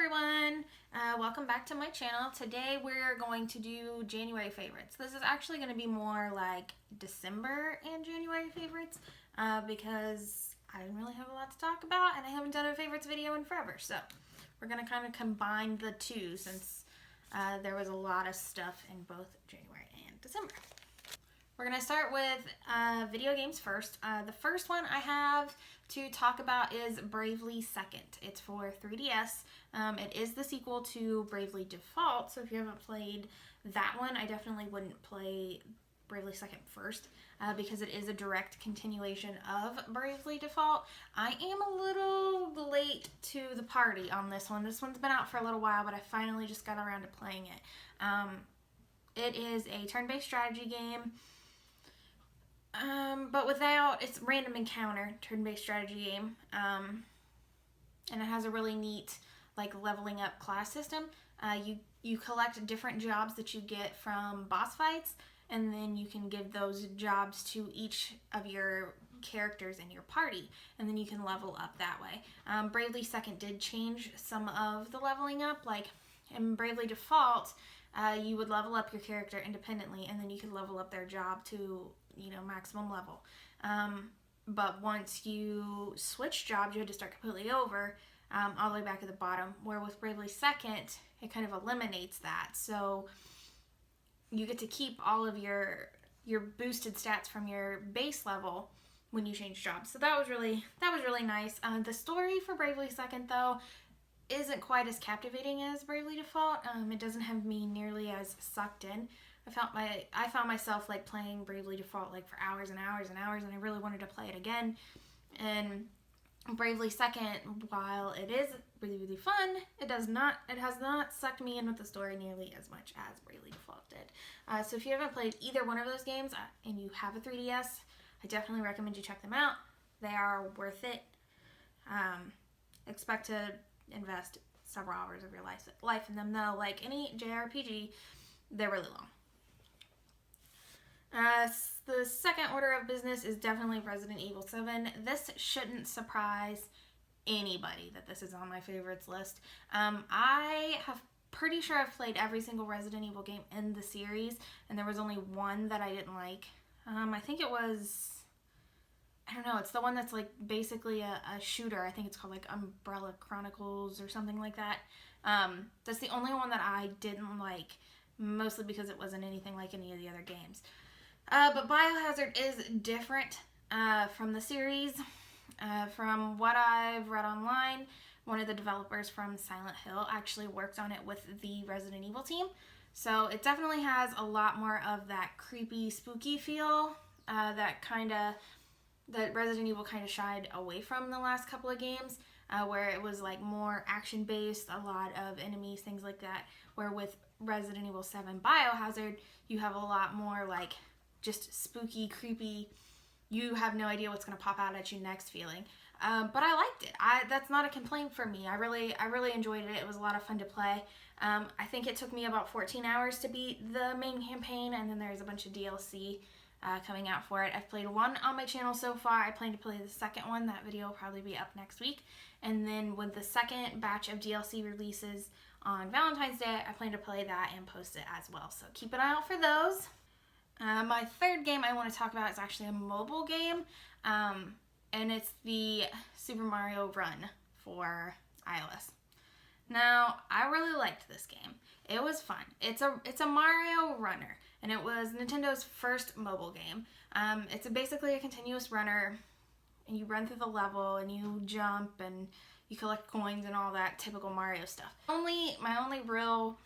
everyone, welcome back to my channel. Today we're going to do January favorites. This is actually going to be more like December and January favorites because I didn't really have a lot to talk about and I haven't done a favorites video in forever. So we're going to kind of combine the two since there was a lot of stuff in both January and December. We're going to start with video games first. The first one I have to talk about is Bravely Second. It's for 3DS. It is the sequel to Bravely Default, so if you haven't played that one, I definitely wouldn't play Bravely Second first because it is a direct continuation of Bravely Default. I am a little late to the party on this one. This one's been out for a little while, but I finally just got around to playing it. It is a turn-based strategy game. But without, it's random encounter, turn-based strategy game, and it has a really neat, like, leveling up class system. You collect different jobs that you get from boss fights, and then you can give those jobs to each of your characters in your party, and then you can level up that way. Bravely Second did change some of the leveling up, like, in Bravely Default, you would level up your character independently, and then you could level up their job to, maximum level. But once you switch jobs, you had to start completely over, all the way back at the bottom, where with Bravely Second, it kind of eliminates that. So you get to keep all of your boosted stats from your base level when you change jobs. So that was really nice. The story for Bravely Second, though, isn't quite as captivating as Bravely Default. It doesn't have me nearly as sucked in. I found myself like playing Bravely Default like for hours and hours and hours, and I really wanted to play it again. And Bravely Second, while it is really fun, it has not sucked me in with the story nearly as much as Bravely Default did. So if you haven't played either one of those games and you have a 3DS, I definitely recommend you check them out. They are worth it. Expect to invest several hours of your life in them, though. Like any JRPG, they're really long. The second order of business is definitely Resident Evil 7. This shouldn't surprise anybody that this is on my favorites list. I have pretty sure I've played every single Resident Evil game in the series, and there was only one that I didn't like. I think it was, I don't know, it's the one that's like basically a shooter. I think it's called like Umbrella Chronicles or something like that. That's the only one that I didn't like, mostly because it wasn't anything like any of the other games. But Biohazard is different from the series. From what I've read online, one of the developers from Silent Hill actually worked on it with the Resident Evil team. So it definitely has a lot more of that creepy, spooky feel that Resident Evil kind of shied away from the last couple of games, where it was like more action-based, a lot of enemies, things like that. Where with Resident Evil 7 Biohazard, you have a lot more like just spooky, creepy, you have no idea what's going to pop out at you next feeling. But I liked it. That's not a complaint for me. I really enjoyed it. It was a lot of fun to play. I think it took me about 14 hours to beat the main campaign, and then there's a bunch of DLC coming out for it. I've played one on my channel so far. I plan to play the second one. That video will probably be up next week. And then with the second batch of DLC releases on Valentine's Day, I plan to play that and post it as well. So keep an eye out for those. My third game I want to talk about is actually a mobile game, and it's the Super Mario Run for iOS. Now, I really liked this game. It was fun. It's a Mario runner, and it was Nintendo's first mobile game. It's basically a continuous runner, and you run through the level, and you jump, and you collect coins and all that typical Mario stuff. My only real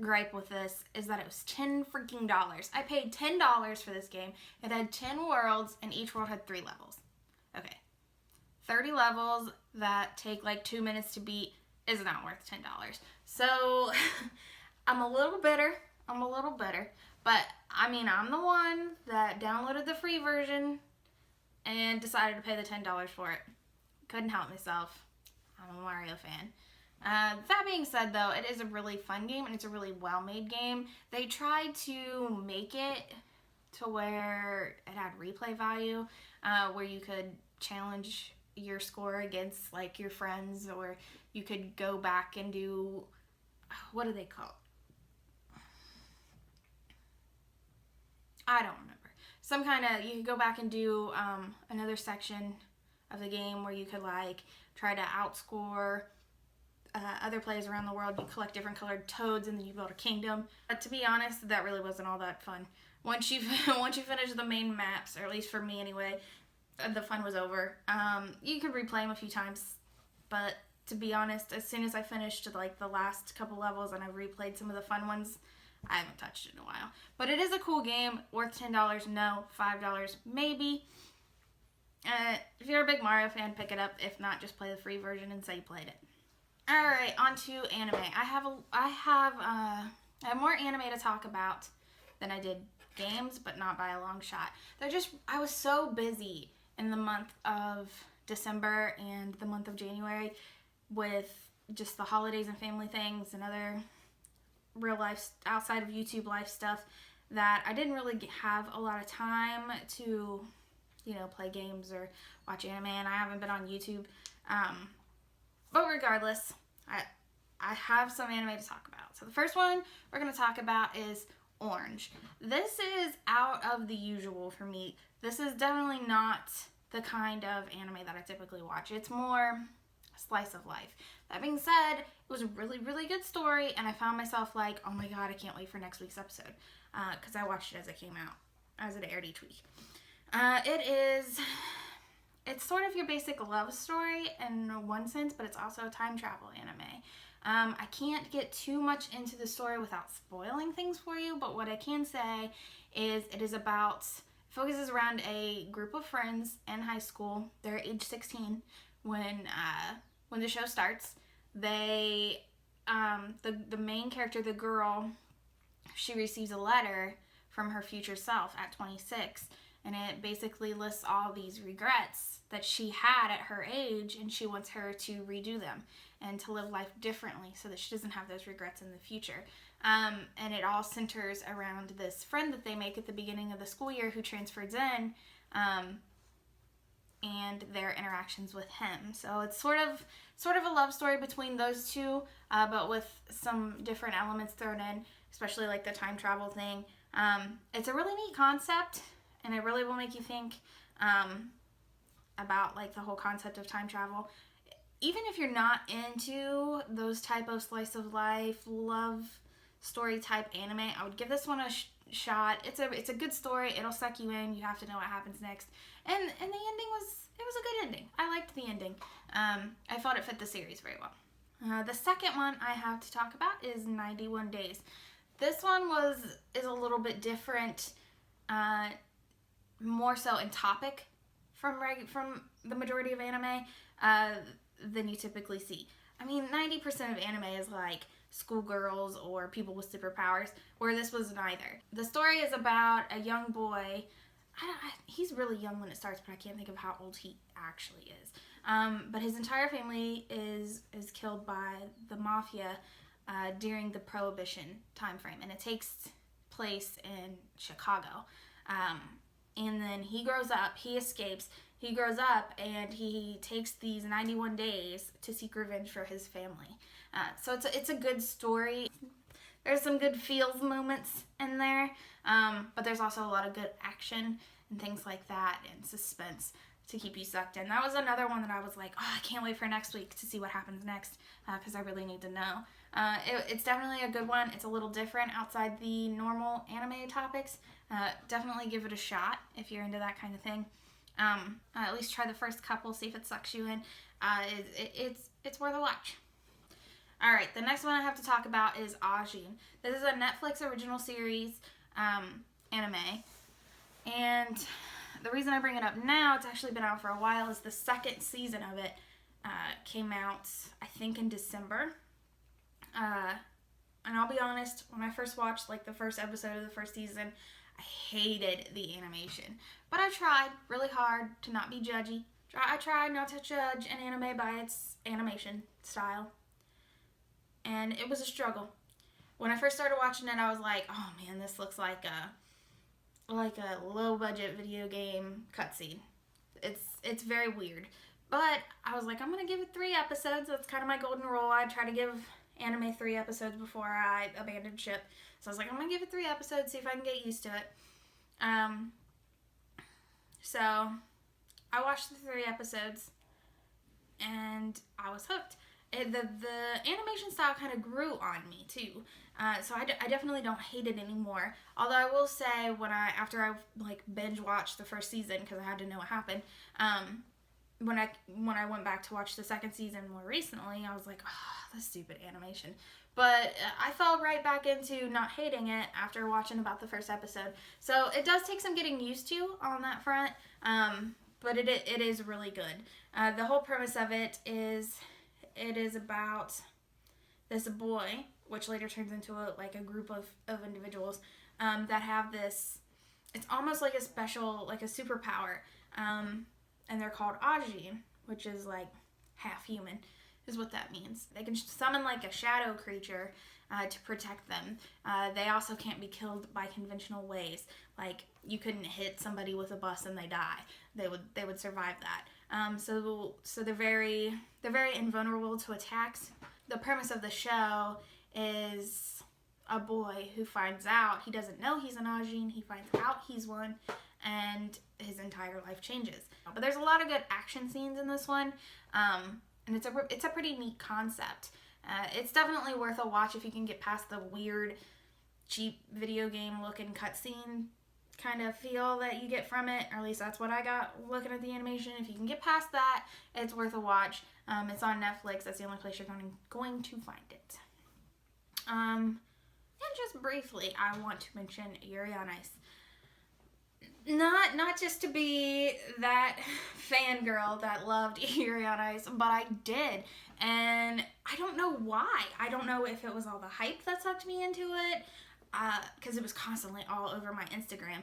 gripe with this is that it was $10 freaking. I paid $10 for this game. It had 10 worlds, and each world had 3 levels. Okay. 30 levels that take like 2 minutes to beat is not worth $10. So I'm a little bitter, but I mean, I'm the one that downloaded the free version and decided to pay the $10 for it. Couldn't help myself. I'm a Mario fan. That being said, though, it is a really fun game, and it's a really well-made game. They tried to make it to where it had replay value, where you could challenge your score against like your friends, or you could go back and do, what do they call it? I don't remember. Some kind of, you could go back and do another section of the game where you could like try to outscore other players around the world. You collect different colored toads and then you build a kingdom. But to be honest, that really wasn't all that fun. Once you finish the main maps, or at least for me anyway, the fun was over. You could replay them a few times, but to be honest, as soon as I finished like the last couple levels and I replayed some of the fun ones, I haven't touched it in a while. But it is a cool game. Worth $10? No. $5? Maybe. If you're a big Mario fan, pick it up. If not, just play the free version and say you played it. Alright, on to anime. I have more anime to talk about than I did games, but not by a long shot. I was so busy in the month of December and the month of January with just the holidays and family things and other real life, outside of YouTube life stuff, that I didn't really have a lot of time to, play games or watch anime, and I haven't been on YouTube. But regardless, I have some anime to talk about. So the first one we're going to talk about is Orange. This is out of the usual for me. This is definitely not the kind of anime that I typically watch. It's more slice of life. That being said, it was a really, really good story, and I found myself like, oh my god, I can't wait for next week's episode, because I watched it as it came out, as it aired each week. It's sort of your basic love story in one sense, but it's also a time travel anime. I can't get too much into the story without spoiling things for you, but what I can say is focuses around a group of friends in high school. They're age 16 when the show starts. They, the main character, the girl, she receives a letter from her future self at 26, and it basically lists all these regrets that she had at her age, and she wants her to redo them and to live life differently so that she doesn't have those regrets in the future. And it all centers around this friend that they make at the beginning of the school year who transfers in, and their interactions with him. So it's sort of a love story between those two, but with some different elements thrown in, especially like the time travel thing. It's a really neat concept, and it really will make you think about like the whole concept of time travel. Even if you're not into those type of slice of life, love story type anime, I would give this one a shot. It's a good story. It'll suck you in. You have to know what happens next. And the ending was a good ending. I liked the ending. I thought it fit the series very well. The second one I have to talk about is 91 Days. This one is a little bit different, more so in topic from the majority of anime than you typically see. I mean, 90% of anime is like schoolgirls or people with superpowers, where this was neither. The story is about a young boy. He's really young when it starts, but I can't think of how old he actually is. But his entire family is killed by the mafia during the Prohibition time frame, and it takes place in Chicago. And then he grows up, he escapes, he grows up, and he takes these 91 days to seek revenge for his family. So it's a good story. There's some good feels moments in there, but there's also a lot of good action and things like that, and suspense to keep you sucked in. That was another one that I was like, oh, I can't wait for next week to see what happens next, because I really need to know. It's definitely a good one. It's a little different outside the normal anime topics. Definitely give it a shot if you're into that kind of thing. At least try the first couple, see if it sucks you in. It's worth a watch. Alright, the next one I have to talk about is Ajin. This is a Netflix original series anime. And the reason I bring it up now, it's actually been out for a while, is the second season of it came out, I think, in December. And I'll be honest, when I first watched like the first episode of the first season, I hated the animation. But I tried really hard to not be judgy. I tried not to judge an anime by its animation style. And it was a struggle. When I first started watching it, I was like, oh man, this looks like a low budget video game cutscene. It's very weird. But I was like, I'm going to give it 3 episodes. That's kind of my golden rule. I try to give anime 3 episodes before I abandon ship. So I was like, I'm going to give it 3 episodes, see if I can get used to it. So I watched the 3 episodes and I was hooked. The animation style kind of grew on me too. So I definitely don't hate it anymore. Although I will say after I like binge watched the first season because I had to know what happened, when I went back to watch the second season more recently, I was like, oh, this stupid animation. But I fell right back into not hating it after watching about the first episode. So it does take some getting used to on that front, but it is really good. The whole premise of it is about this boy, which later turns into a group of individuals that have this. It's almost like a special, like a superpower. And they're called Ajin, which is like half human, is what that means. They can summon like a shadow creature to protect them. They also can't be killed by conventional ways. Like you couldn't hit somebody with a bus and they die. They would survive that. So they're very invulnerable to attacks. The premise of the show is a boy who finds out he doesn't know he's an Ajin. He finds out he's one, and his entire life changes. But there's a lot of good action scenes in this one, and it's a pretty neat concept. It's definitely worth a watch if you can get past the weird, cheap video game looking cutscene kind of feel that you get from it, or at least that's what I got looking at the animation. If you can get past that, it's worth a watch. It's on Netflix. That's the only place you're going to find it. And just briefly, I want to mention Yuri on Ice. Not just to be that fangirl that loved Yuri on Ice, but I did. And I don't know why. I don't know if it was all the hype that sucked me into it, because it was constantly all over my Instagram,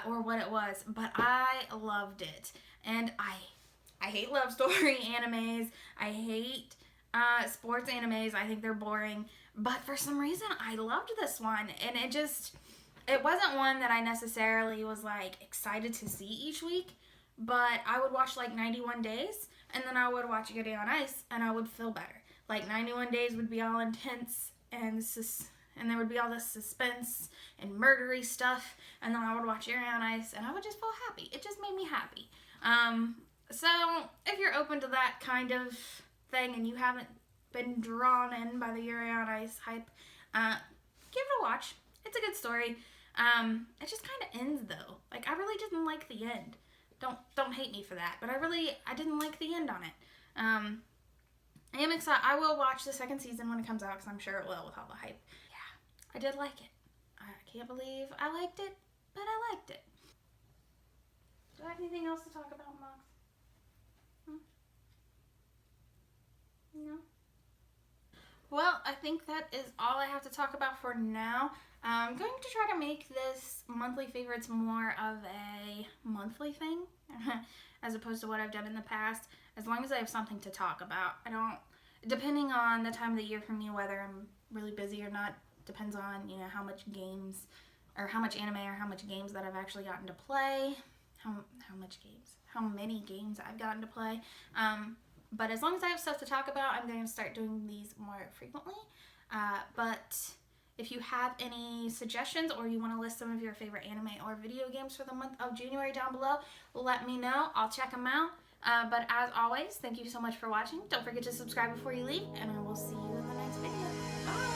or what it was. But I loved it. And I hate love story animes. I hate sports animes. I think they're boring. But for some reason, I loved this one. And it wasn't one that I necessarily was like excited to see each week, but I would watch like 91 Days, and then I would watch Yuri on Ice, and I would feel better. Like 91 Days would be all intense, and there would be all this suspense and murdery stuff, and then I would watch Yuri on Ice, and I would just feel happy. It just made me happy. So if you're open to that kind of thing, and you haven't been drawn in by the Yuri on Ice hype, give it a watch. It's a good story. It just kind of ends though. Like I really didn't like the end. Don't hate me for that, but I didn't like the end on it. I am excited. I will watch the second season when it comes out because I'm sure it will with all the hype. Yeah, I did like it. I can't believe I liked it, but I liked it. Do I have anything else to talk about, Mox? No? Well, I think that is all I have to talk about for now. I'm going to try to make this monthly favorites more of a monthly thing as opposed to what I've done in the past, as long as I have something to talk about. Depending on the time of the year for me, whether I'm really busy or not, depends on, how much games or how much anime or how much games that I've actually gotten to play, how many games I've gotten to play. But as long as I have stuff to talk about, I'm going to start doing these more frequently. But if you have any suggestions or you want to list some of your favorite anime or video games for the month of January down below, let me know. I'll check them out. But as always, thank you so much for watching. Don't forget to subscribe before you leave, and I will see you in the next video. Bye!